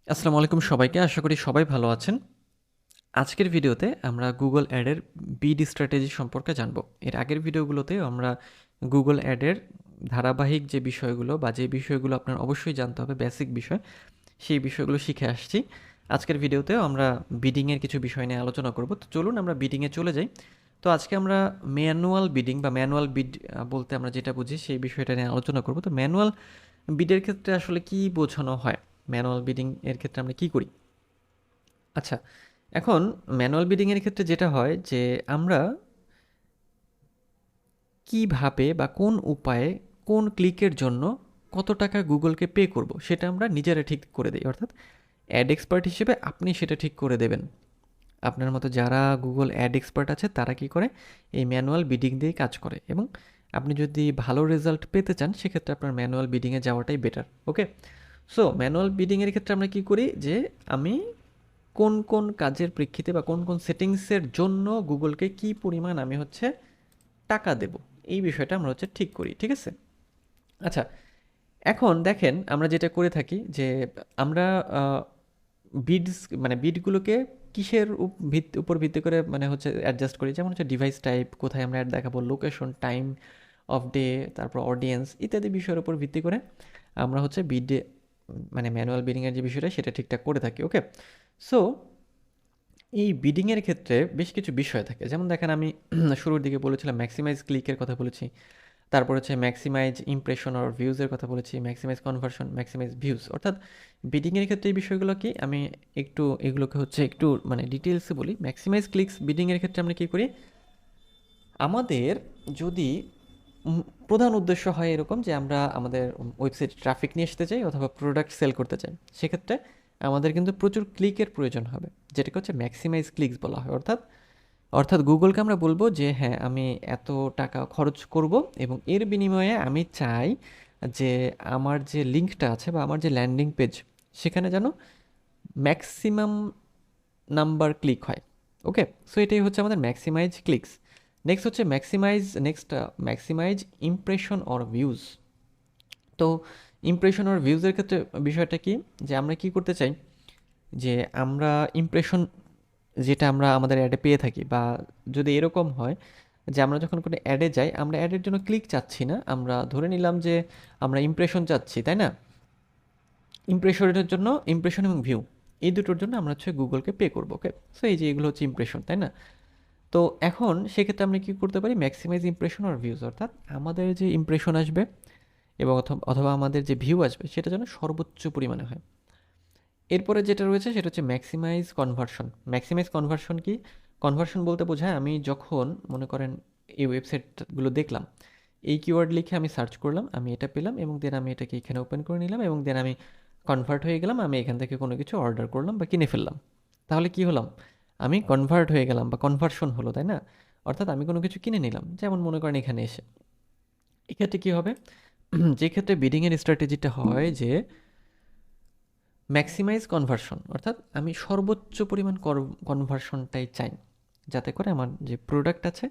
আসসালামু আলাইকুম সবাইকে। আশা করি সবাই ভালো আছেন। আজকের ভিডিওতে আমরা গুগল অ্যাডের বিড স্ট্র্যাটেজি সম্পর্কে জানব। এর আগের ভিডিওগুলোতে আমরা গুগল অ্যাডের ধারাবাহিক যে বিষয়গুলো বা যে বিষয়গুলো আপনার অবশ্যই জানতে হবে বেসিক বিষয়, সেই বিষয়গুলো শিখে আসছি। আজকের ভিডিওতেও আমরা বিডিংয়ের কিছু বিষয় নিয়ে আলোচনা করব। তো চলুন আমরা বিডিংয়ে চলে যাই। তো আজকে আমরা ম্যানুয়াল বিডিং বা ম্যানুয়াল বিড বলতে আমরা যেটা বুঝি সেই বিষয়টা নিয়ে আলোচনা করব। তো ম্যানুয়াল বিডের ক্ষেত্রে আসলে কি বোঝানো হয়? ম্যানুয়াল বিডিং এর ক্ষেত্রে আমরা কি করি? আচ্ছা, এখন ম্যানুয়াল বিডিংয়ের ক্ষেত্রে যেটা হয় যে আমরা কিভাবে বা কোন উপায়ে কোন ক্লিকের জন্য কত টাকা গুগলকে পে করব সেটা আমরা নিজেরা ঠিক করে দিই। অর্থাৎ অ্যাড এক্সপার্ট হিসেবে আপনি সেটা ঠিক করে দেবেন। আপনার মতো যারা গুগল অ্যাড এক্সপার্ট আছে তারা কি করে এই ম্যানুয়াল বিডিং দিয়ে কাজ করে, এবং আপনি যদি ভালো রেজাল্ট পেতে চান সেক্ষেত্রে আপনার ম্যানুয়াল বিডিংয়ে যাওয়াটাই বেটার। ওকে, সো ম্যানুয়াল বিডিংয়ের ক্ষেত্রে আমরা কি করি যে আমি কোন কোন কাজের প্রেক্ষিতে বা কোন কোন সেটিংসের জন্য গুগলকে কি পরিমাণ আমি হচ্ছে টাকা দেব, এই বিষয়টা আমরা হচ্ছে ঠিক করি। ঠিক আছে? আচ্ছা, এখন দেখেন আমরা যেটা করে থাকি যে আমরা বিডস মানে বিডগুলোকে কিসের উপর ভিত্তি করে মানে হচ্ছে অ্যাডজাস্ট করি, যেমন হচ্ছে ডিভাইস টাইপ, কোথায় আমরা অ্যাড দেখাবো, লোকেশন, টাইম অফ ডে, তারপর অডিয়েন্স ইত্যাদি বিষয়ের উপর ভিত্তি করে আমরা হচ্ছে বিড মানে ম্যানুয়াল বিডিংয়ের যে বিষয়টা সেটা ঠিকঠাক করে থাকি। ওকে, সো এই বিডিংয়ের ক্ষেত্রে বেশ কিছু বিষয় থাকে, যেমন দেখেন আমি শুরুর দিকে বলেছিলাম ম্যাক্সিমাইজ ক্লিকের কথা বলেছি, তারপর হচ্ছে ম্যাক্সিমাইজ ইমপ্রেশন আর ভিউজের কথা বলেছি, ম্যাক্সিমাইজ কনভার্সন, ম্যাক্সিমাইজ ভিউজ। অর্থাৎ বিডিংয়ের ক্ষেত্রে এই বিষয়গুলো কি আমি একটু এগুলোকে হচ্ছে একটু মানে ডিটেলসে বলি। ম্যাক্সিমাইজ ক্লিকস বিডিংয়ের ক্ষেত্রে আমরা কী করি, আমাদের যদি প্রধান উদ্দেশ্য হয় এরকম যে আমরা আমাদের ওয়েবসাইট ট্রাফিক নিয়ে আসতে চাই অথবা প্রোডাক্ট সেল করতে চাই, সেক্ষেত্রে আমাদের কিন্তু প্রচুর ক্লিকের প্রয়োজন হবে, যেটাকে হচ্ছে ম্যাক্সিমাইজ ক্লিকস বলা হয়। অর্থাৎ অর্থাৎ গুগলকে আমরা বলবো যে হ্যাঁ আমি এত টাকা খরচ করব এবং এর বিনিময়ে আমি চাই যে আমার যে লিঙ্কটা আছে বা আমার যে ল্যান্ডিং পেজ সেখানে যেন ম্যাক্সিমাম নাম্বার ক্লিক হয়। ওকে, সো এটাই হচ্ছে আমাদের ম্যাক্সিমাইজ ক্লিকস। নেক্সট হচ্ছে ম্যাক্সিমাইজ ইমপ্রেশন অর ভিউজ। তো ইমপ্রেশন অর ভিউজের ক্ষেত্রে বিষয়টা কি, যে আমরা কি করতে চাই যে আমরা ইমপ্রেশন যেটা আমরা আমাদের অ্যাডে পেয়ে থাকি, বা যদি এরকম হয় যে আমরা যখন কোনো অ্যাডে যাই আমরা অ্যাডের জন্য ক্লিক চাচ্ছি না, আমরা ধরে নিলাম যে আমরা ইমপ্রেশন চাচ্ছি, তাই না? ইমপ্রেশনের জন্য ইমপ্রেশন এবং ভিউ এই দুটোর জন্য আমরা হচ্ছে গুগলকে পে করবো। ওকে, সো এই যে এগুলো হচ্ছে ইমপ্রেশন, তাই না? তো এখন সেক্ষেত্রে আমরা কী করতে পারি, ম্যাক্সিমাইজ ইমপ্রেশন আর ভিউজ, অর্থাৎ আমাদের যে ইমপ্রেশন আসবে এবং অথবা আমাদের যে ভিউ আসবে সেটা যেন সর্বোচ্চ পরিমাণে হয়। এরপরে যেটা রয়েছে সেটা হচ্ছে ম্যাক্সিমাইজ কনভার্সন। ম্যাক্সিমাইজ কনভার্সন কি? কনভার্সন বলতে বোঝায় আমি যখন মনে করেন এই ওয়েবসাইটগুলো দেখলাম, এই কিওয়ার্ড লিখে আমি সার্চ করলাম, আমি এটা পেলাম এবং দেন আমি এটাকে এখানে ওপেন করে নিলাম এবং দেন আমি কনভার্ট হয়ে গেলাম, আমি এখান থেকে কোনো কিছু অর্ডার করলাম বা কিনে ফেললাম। তাহলে কি হলাম? আমি কনভার্ট হয়ে গেলাম বা কনভার্সন হলো, তাই না? অর্থাৎ আমি কোনো কিছু কিনে নিলাম, যেমন মনে করেন এখানে এসে। এক্ষেত্রে কী হবে, যে ক্ষেত্রে বিডিংয়ের স্ট্র্যাটেজিটা হয় যে ম্যাক্সিমাইজ কনভার্সন, অর্থাৎ আমি সর্বোচ্চ পরিমাণ কনভার্সনটাই চাই, যাতে করে আমার যে প্রোডাক্ট আছে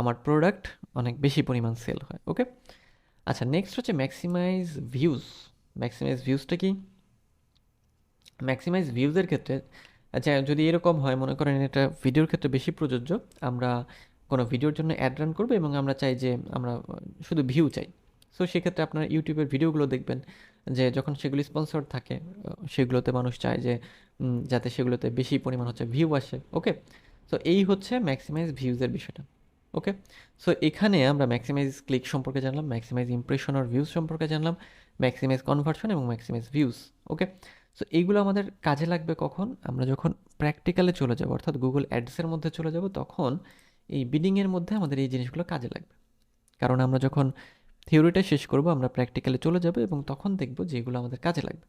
আমার প্রোডাক্ট অনেক বেশি পরিমাণ সেল হয়। ওকে, আচ্ছা, নেক্সট হচ্ছে ম্যাক্সিমাইজ ভিউজ। ম্যাক্সিমাইজ ভিউজটা কি? ম্যাক্সিমাইজ ভিউজের ক্ষেত্রে আচ্ছা যদি এরকম হয়, মনে করেন এটা ভিডিওর ক্ষেত্রে বেশি প্রযোজ্য, আমরা কোনো ভিডিওর জন্য অ্যাড রান করবো এবং আমরা চাই যে আমরা শুধু ভিউ চাই। সো সেক্ষেত্রে আপনার ইউটিউবের ভিডিওগুলো দেখবেন যে যখন সেগুলি স্পন্সর থাকে সেগুলোতে মানুষ চায় যে যাতে সেগুলোতে বেশি পরিমাণ হচ্ছে ভিউ আসে। ওকে, সো এই হচ্ছে ম্যাক্সিমাইজ ভিউজের বিষয়টা। ওকে, সো এখানে আমরা ম্যাক্সিমাইজ ক্লিক সম্পর্কে জানলাম, ম্যাক্সিমাইজ ইমপ্রেশন আর ভিউজ সম্পর্কে জানলাম, ম্যাক্সিমাইজ কনভার্সন এবং ম্যাক্সিমাইজ ভিউজ। ওকে, সো এইগুলো আমাদের কাজে লাগবে কখন? আমরা যখন প্র্যাকটিক্যালে চলে যাব, অর্থাৎ গুগল অ্যাডসের মধ্যে চলে যাব, তখন এই বিডিংয়ের মধ্যে আমাদের এই জিনিসগুলো কাজে লাগবে। কারণ আমরা যখন থিওরিটা শেষ করব আমরা প্র্যাকটিক্যালে চলে যাব এবং তখন দেখব যে এগুলো আমাদের কাজে লাগবে।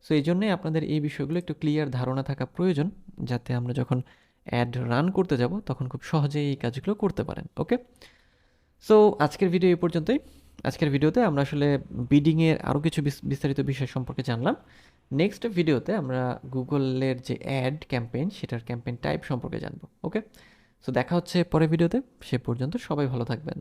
সো এই জন্যই আপনাদের এই বিষয়গুলো একটু ক্লিয়ার ধারণা থাকা প্রয়োজন, যাতে আমরা যখন অ্যাড রান করতে যাব তখন খুব সহজেই এই কাজগুলো করতে পারেন। ওকে, সো আজকের ভিডিও এই পর্যন্তই। আজকের ভিডিওতে আমরা আসলে বিডিংয়ের আরও কিছু বিস্তারিত বিষয় সম্পর্কে জানলাম। নেক্সট ভিডিওতে আমরা গুগলের যে অ্যাড ক্যাম্পেইন সেটার ক্যাম্পেইন টাইপ সম্পর্কে জানবো। ওকে, সো দেখা হচ্ছে পরের ভিডিওতে। সে পর্যন্ত সবাই ভালো থাকবেন।